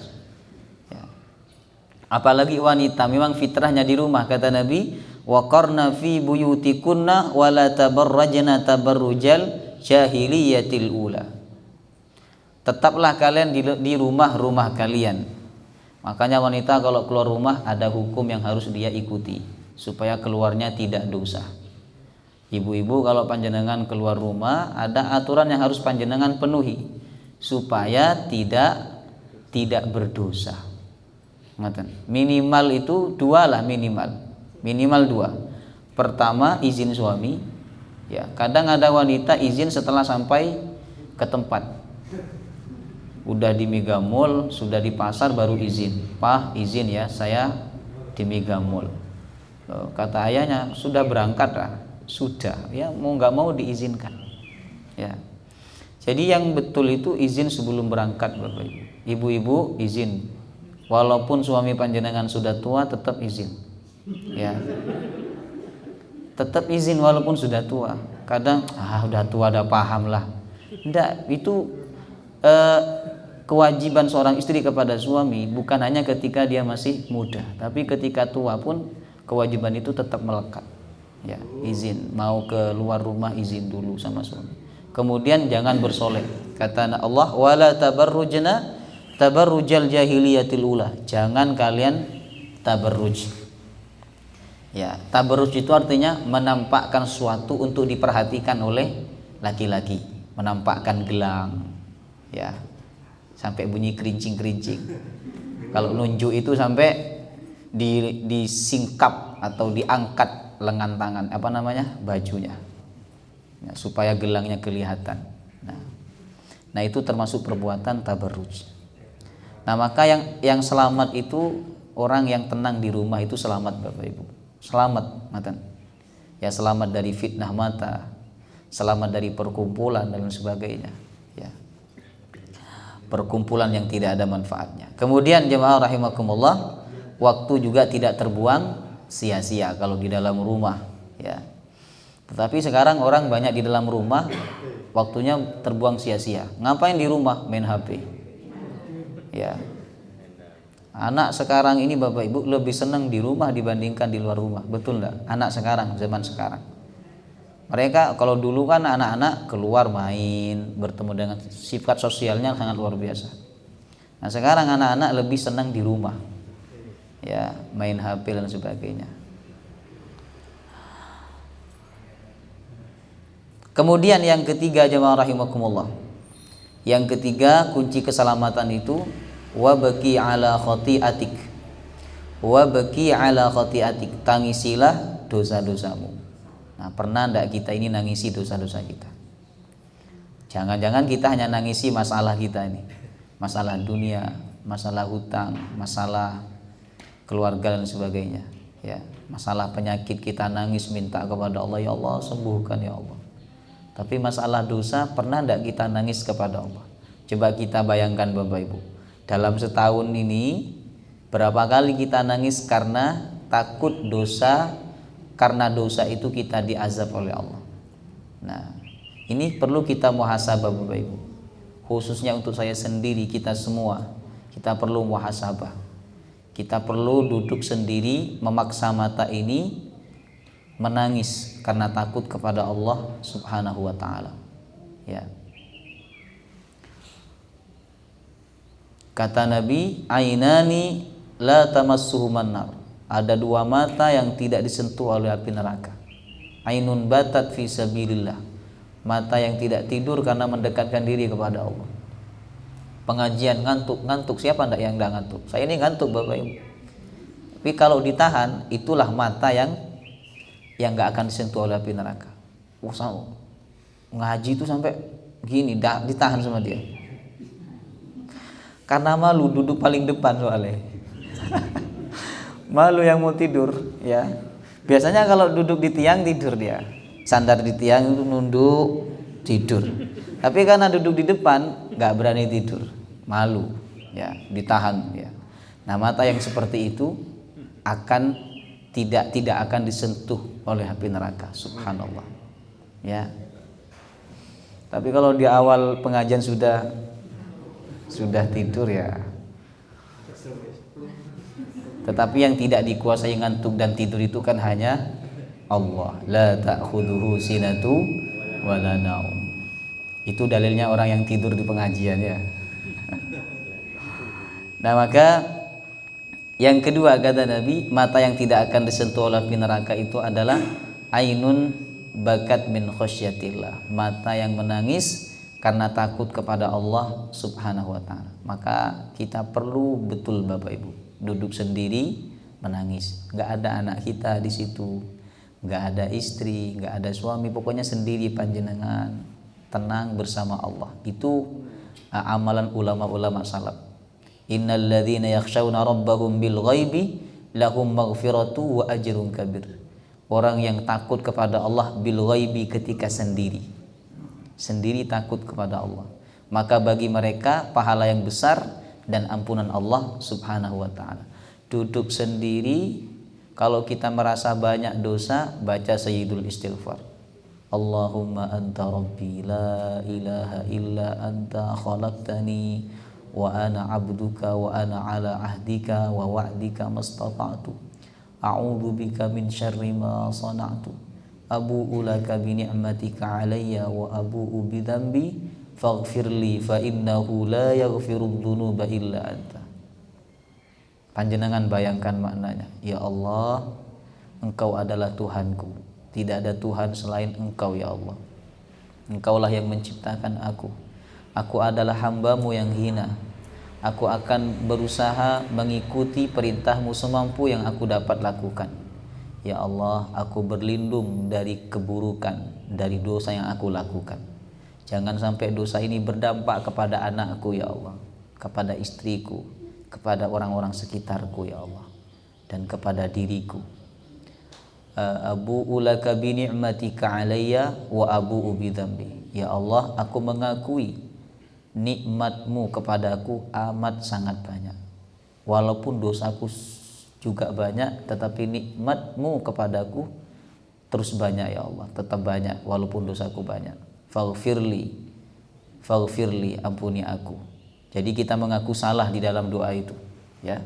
Apalagi wanita, memang fitrahnya di rumah, kata Nabi, waqarna fi buyutikunna wala tabarrajna tabarrujal jahiliyatil ula. Tetaplah kalian di rumah-rumah kalian. Makanya wanita kalau keluar rumah ada hukum yang harus dia ikuti supaya keluarnya tidak dosa. Ibu-ibu kalau panjenengan keluar rumah ada aturan yang harus panjenengan penuhi supaya tidak berdosa. Minimal itu 2 lah, minimal 2. Pertama, izin suami, ya. Kadang ada wanita izin setelah sampai ke tempat, udah di Mega Mall, sudah di pasar baru izin, Pak izin ya saya di Mega Mall. Kata ayahnya sudah berangkat lah, sudah, ya mau nggak mau diizinkan, ya. Jadi yang betul itu izin sebelum berangkat, Bapak Ibu. Ibu-ibu izin. Walaupun suami panjenengan sudah tua tetap izin, ya. Tetap izin walaupun sudah tua. Kadang udah tua udah paham lah. Enggak, itu kewajiban seorang istri kepada suami bukan hanya ketika dia masih muda, tapi ketika tua pun kewajiban itu tetap melekat. Ya, izin, mau keluar rumah izin dulu sama suami. Kemudian jangan bersolek. Kata Allah, wala tabarrujna tabarrujal jahiliyatil ula. Jangan kalian tabarruj. Ya, tabarruj itu artinya menampakkan sesuatu untuk diperhatikan oleh laki-laki, menampakkan gelang, ya. Sampai bunyi kerincing-kerincing. Kalau nunjuk itu sampai disingkap atau diangkat lengan tangan, bajunya. Ya, supaya gelangnya kelihatan. Nah, itu termasuk perbuatan tabarruj. Nah, maka yang selamat itu orang yang tenang di rumah itu selamat, Bapak Ibu. Selamat, ya, selamat dari fitnah mata, selamat dari perkumpulan dan sebagainya, ya. perkumpulan yang tidak ada manfaatnya. Kemudian jemaah rahimakumullah, waktu juga tidak terbuang sia-sia kalau di dalam rumah, ya. Tetapi sekarang orang banyak di dalam rumah, waktunya terbuang sia-sia. Ngapain di rumah? Main HP. Ya. Anak sekarang ini Bapak Ibu lebih senang di rumah dibandingkan di luar rumah. Betul enggak? Anak sekarang, zaman sekarang. Mereka kalau dulu kan anak-anak keluar main, bertemu dengan, sifat sosialnya sangat luar biasa. Nah, sekarang anak-anak lebih senang di rumah. Ya, main HP dan sebagainya. Kemudian yang ketiga jemaah rahimakumullah. Yang ketiga kunci keselamatan itu wabaki ala khati'atik. Wabaki ala khati'atik. Tangisilah dosa-dosamu. Nah, pernah enggak kita ini nangisi dosa-dosa kita? Jangan-jangan kita hanya nangisi masalah kita ini. Masalah dunia, masalah hutang, masalah keluarga dan sebagainya, ya. Masalah penyakit kita nangis minta kepada Allah, ya Allah sembuhkan ya Allah. Tapi masalah dosa pernah enggak kita nangis kepada Allah? Coba kita bayangkan Bapak Ibu. Dalam setahun ini berapa kali kita nangis karena takut dosa, karena dosa itu kita diazab oleh Allah. Nah, ini perlu kita muhasabah Bapak Ibu. Khususnya untuk saya sendiri, kita semua, kita perlu muhasabah. Kita perlu duduk sendiri, memaksa mata ini, menangis karena takut kepada Allah Subhanahu wa taala. Ya. Kata Nabi, ainani la tamassuhuman nar. Ada dua mata yang tidak disentuh oleh api neraka. Ainun batat fi sabilillah. Mata yang tidak tidur karena mendekatkan diri kepada Allah. Pengajian ngantuk siapa enggak yang enggak ngantuk? Saya ini ngantuk Bapak Ibu. Tapi kalau ditahan, itulah mata yang enggak akan disentuh oleh api neraka. Ngaji itu sampai gini, ditahan sama dia. Karena malu duduk paling depan soalnya. Malu yang mau tidur, ya. Biasanya kalau duduk di tiang tidur dia. Sandar di tiang itu nunduk tidur. Tapi karena duduk di depan nggak berani tidur, malu, ya, ditahan, ya. Nah, mata yang seperti itu akan tidak akan disentuh oleh api neraka, subhanallah, ya. Tapi kalau di awal pengajian sudah tidur, ya. Tetapi yang tidak dikuasai ngantuk dan tidur itu kan hanya Allah. La ta'khudhuhu sinatu wa la naum. Itu dalilnya orang yang tidur di pengajian, ya. Nah, maka yang kedua kata Nabi, mata yang tidak akan disentuh oleh api neraka itu adalah ainun bakat min khasyatillah. Mata yang menangis karena takut kepada Allah Subhanahu wa taala. Maka kita perlu betul Bapak Ibu duduk sendiri menangis. Enggak ada anak kita di situ, enggak ada istri, enggak ada suami, pokoknya sendiri panjenengan tenang bersama Allah. Itu amalan ulama-ulama salaf. Innal ladzina yakhshawna rabbahum bil ghaibi lahum maghfiratu wa ajrun kabir. Orang yang takut kepada Allah bil ghaibi ketika sendiri takut kepada Allah, maka bagi mereka pahala yang besar dan ampunan Allah Subhanahu wa taala. Duduk sendiri, kalau kita merasa banyak dosa, baca sayyidul istighfar. Allahumma anta rabbi la ilaha illa anta khalaqtani wa ana abduka wa ana ala ahdika wa wa'dika mastata'tu. A'udzu bika min syarri ma sana'tu. Abu'u laka bi ni'matika 'alayya wa abu'u bi dzambi faghfirli fa innahu la yaghfirudz dzunuba illa anta. Panjenengan bayangkan maknanya. Ya Allah, Engkau adalah Tuhanku. Tidak ada Tuhan selain Engkau ya Allah. Engkaulah yang menciptakan aku. Aku adalah hamba-Mu yang hina. Aku akan berusaha mengikuti perintah-Mu semampu yang aku dapat lakukan. Ya Allah, aku berlindung dari keburukan, dari dosa yang aku lakukan. Jangan sampai dosa ini berdampak kepada anakku ya Allah, kepada istriku, kepada orang-orang sekitarku ya Allah, dan kepada diriku. Abu'u laka bi ni'matika 'alayya wa abu'u bi dzambi. Ya Allah, aku mengakui nikmatmu kepadaku amat sangat banyak. Walaupun dosaku juga banyak, tetapi nikmatmu kepadaku terus banyak ya Allah, tetap banyak walaupun dosaku banyak. Faghfirli, ampuni aku. Jadi kita mengaku salah di dalam doa itu, ya.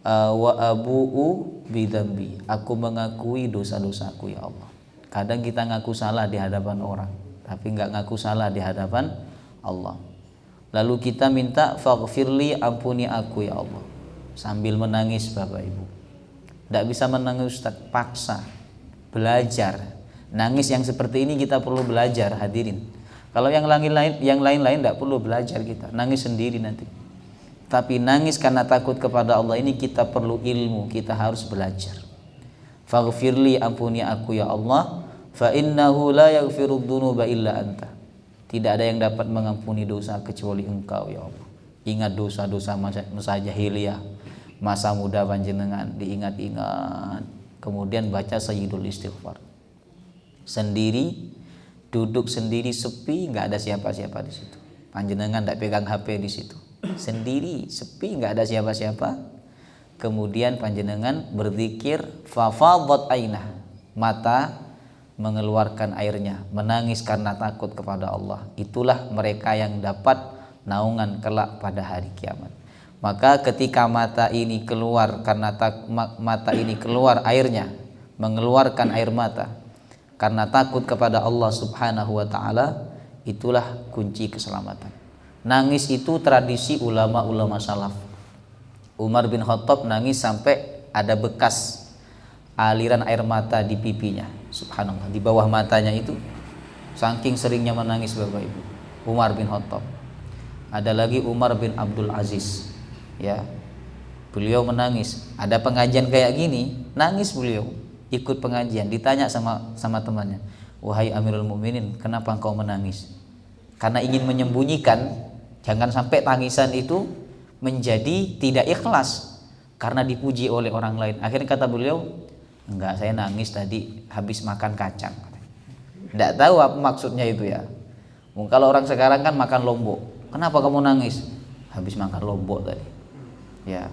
Wa abu'u bidzambi, aku mengakui dosa-dosaku ya Allah. Kadang kita ngaku salah di hadapan orang, tapi nggak ngaku salah di hadapan Allah. Lalu kita minta faghfirli, ampuni aku ya Allah, sambil menangis Bapak Ibu. Tidak bisa menangis Ustaz, paksa, belajar. Nangis yang seperti ini kita perlu belajar, hadirin. Kalau yang lain-lain tidak perlu belajar, kita nangis sendiri nanti. Tapi nangis karena takut kepada Allah ini kita perlu ilmu, kita harus belajar. Faghfirli, ampuni aku ya Allah, fa innahu la yaghfirudz dzunuba illa anta. Tidak ada yang dapat mengampuni dosa kecuali Engkau ya Allah. Ingat dosa-dosa masa jahiliyah, masa muda panjenengan, diingat-ingat. Kemudian baca sayyidul istighfar. Sendiri, duduk sendiri sepi, nggak ada siapa-siapa di situ. Panjenengan tidak pegang HP di situ. Sendiri, sepi, nggak ada siapa-siapa. Kemudian panjenengan berzikir, fafadhat ainah, mata mengeluarkan airnya, menangis karena takut kepada Allah. Itulah mereka yang dapat naungan kelak pada hari kiamat. Maka ketika mata ini keluar karena mata ini keluar airnya, mengeluarkan air mata karena takut kepada Allah Subhanahu wa taala, itulah kunci keselamatan. Nangis itu tradisi ulama-ulama salaf. Umar bin Khattab nangis sampai ada bekas aliran air mata di pipinya. Subhanallah, di bawah matanya itu, saking seringnya menangis Bapak Ibu. Umar bin Khattab. Ada lagi Umar bin Abdul Aziz, ya. Beliau menangis. Ada pengajian kayak gini, nangis beliau. Ikut pengajian, ditanya sama temannya, wahai Amirul Mukminin, kenapa engkau menangis? Karena ingin menyembunyikan, jangan sampai tangisan itu menjadi tidak ikhlas karena dipuji oleh orang lain. Akhirnya kata beliau, enggak, saya nangis tadi habis makan kacang. Enggak tahu apa maksudnya itu ya. Kalau orang sekarang kan makan lombok, kenapa kamu nangis? Habis makan lombok tadi, ya,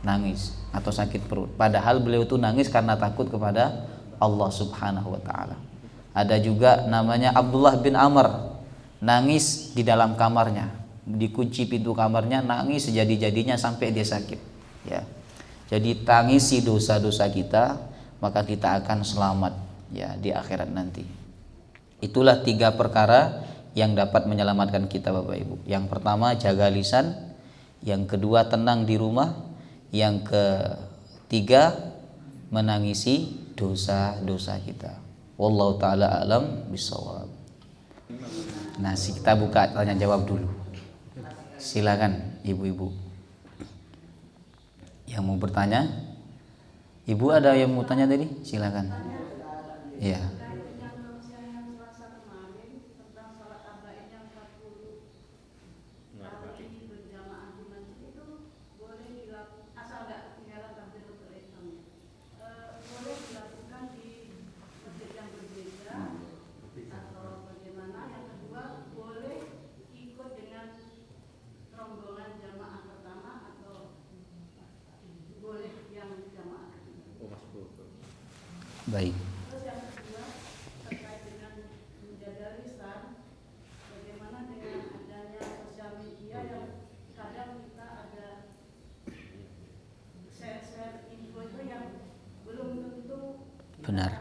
nangis atau sakit perut. Padahal beliau itu nangis karena takut kepada Allah Subhanahu wa taala. Ada juga namanya Abdullah bin Amr, nangis di dalam kamarnya, dikunci pintu kamarnya, nangis sejadi-jadinya sampai dia sakit, ya. Jadi tangisi dosa-dosa kita, maka kita akan selamat ya di akhirat nanti. Itulah 3 perkara yang dapat menyelamatkan kita Bapak Ibu. Yang pertama jaga lisan, yang kedua tenang di rumah, yang ketiga menangisi dosa-dosa kita. Wallahu taala alam bisawab. Nah, kita buka tanya jawab dulu. Silakan ibu-ibu yang mau bertanya. Ibu ada yang mau tanya tadi? Silakan. Iya. Baik. Terus yang kedua terkait dengan menjaga lisan, bagaimana dengan adanya sosial media yang kadang kita ada share-share info itu yang belum tentu benar.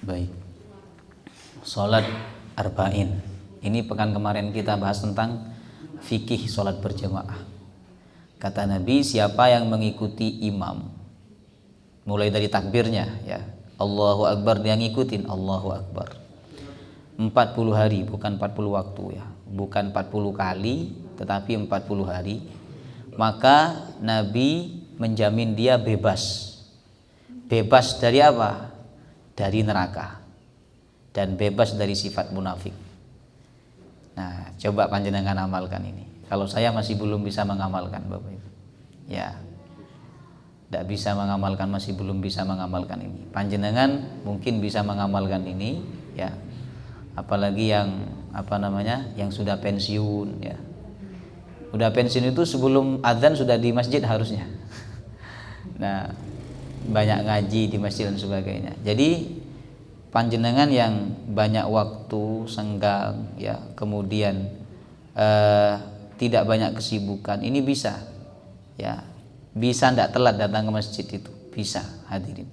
Baik. Salat arba'in. Ini pekan kemarin kita bahas tentang fikih salat berjamaah. Kata Nabi, siapa yang mengikuti imam mulai dari takbirnya, ya, Allahu Akbar, dia ngikutin Allahu Akbar 40 hari, bukan 40 waktu ya, bukan 40 kali, tetapi 40 hari, maka Nabi menjamin dia bebas dari apa? Dari neraka, dan bebas dari sifat munafik. Nah, coba panjenengan amalkan ini. Kalau saya masih belum bisa mengamalkan Bapak Ibu, ya, tidak bisa mengamalkan, masih belum bisa mengamalkan ini. Panjenengan mungkin bisa mengamalkan ini, ya. Apalagi yang yang sudah pensiun ya. Udah pensiun itu sebelum azan sudah di masjid harusnya. Nah, banyak ngaji di masjid dan sebagainya. Jadi panjenengan yang banyak waktu senggang ya, kemudian tidak banyak kesibukan, ini bisa ya, bisa ndak telat datang ke masjid itu, bisa hadirin.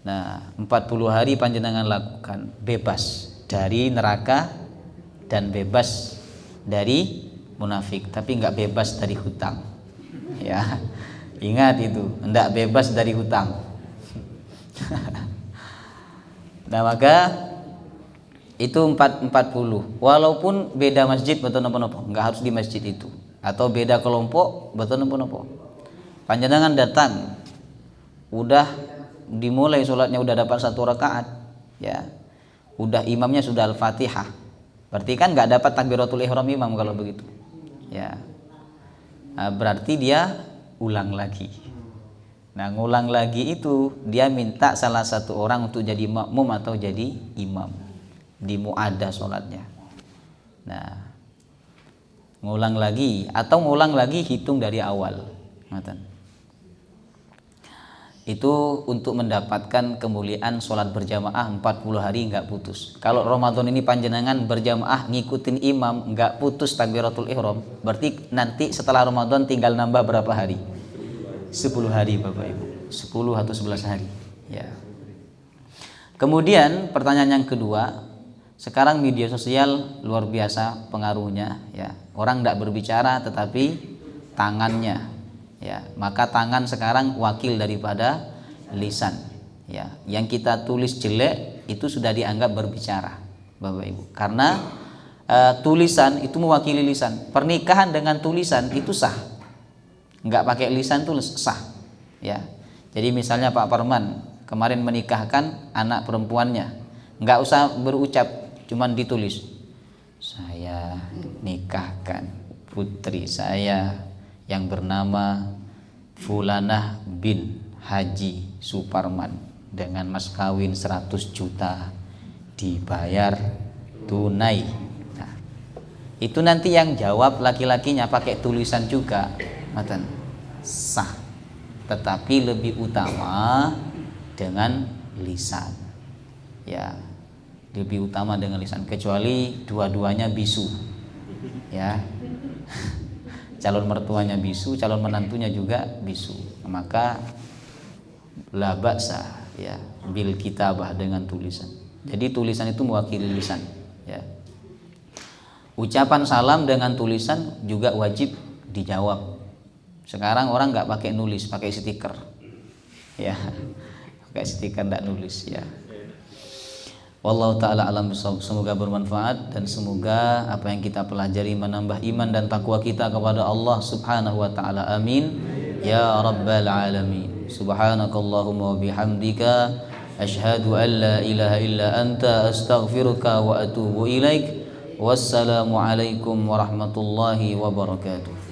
Nah, 40 hari panjenengan lakukan, bebas dari neraka dan bebas dari munafik, tapi nggak bebas dari hutang ya. Ingat itu, ndak bebas dari hutang. Nah, maka itu 40, walaupun beda masjid betul nopo-nopo, nggak harus di masjid itu, atau beda kelompok betul nopo-nopo. Panjenengan datang udah dimulai sholatnya udah dapat 1 rakaat ya, udah imamnya sudah Al-Fatihah, berarti kan nggak dapat takbiratul ihram imam kalau begitu ya. Nah, berarti dia ulang lagi. Nah, ngulang lagi itu dia minta salah satu orang untuk jadi makmum atau jadi imam, di mu'adah sholatnya. Nah, ngulang lagi atau ngulang lagi hitung dari awal. Itu untuk mendapatkan kemuliaan sholat berjamaah 40 hari nggak putus. Kalau Ramadan ini panjenengan berjamaah ngikutin imam nggak putus takbiratul ihram, berarti nanti setelah Ramadan tinggal nambah berapa hari? 10 hari Bapak Ibu, 10 atau 11 hari ya. Kemudian pertanyaan yang kedua, sekarang media sosial luar biasa pengaruhnya ya. Orang tidak berbicara tetapi tangannya ya, maka tangan sekarang wakil daripada lisan ya. Yang kita tulis jelek itu sudah dianggap berbicara Bapak Ibu, karena tulisan itu mewakili lisan. Pernikahan dengan tulisan itu sah, nggak pakai lisan tulis sah ya. Jadi misalnya Pak Parman kemarin menikahkan anak perempuannya, nggak usah berucap, cuman ditulis, saya nikahkan putri saya yang bernama Fulanah bin Haji Suparman dengan mas kawin 100 juta dibayar tunai. Nah, itu nanti yang jawab laki-lakinya pakai tulisan juga, sah, tetapi lebih utama dengan lisan ya, lebih utama dengan lisan, kecuali dua-duanya bisu ya. Calon mertuanya bisu, calon menantunya juga bisu, maka la ba'sa ya bil kitabah, dengan tulisan. Jadi tulisan itu mewakili lisan ya. Ucapan salam dengan tulisan juga wajib dijawab. Sekarang orang nggak pakai nulis, pakai stiker ya, pakai stiker, nggak nulis ya. Wallahu ta'ala alam bisawab. Semoga bermanfaat dan semoga apa yang kita pelajari menambah iman dan takwa kita kepada Allah subhanahu wa ta'ala. Amin ya rabbal alamin. Subhanakallahumma wa bihamdika asyhadu an la ilaha illa anta astaghfiruka wa atubu ilaik. Wassalamu alaikum warahmatullahi wabarakatuh.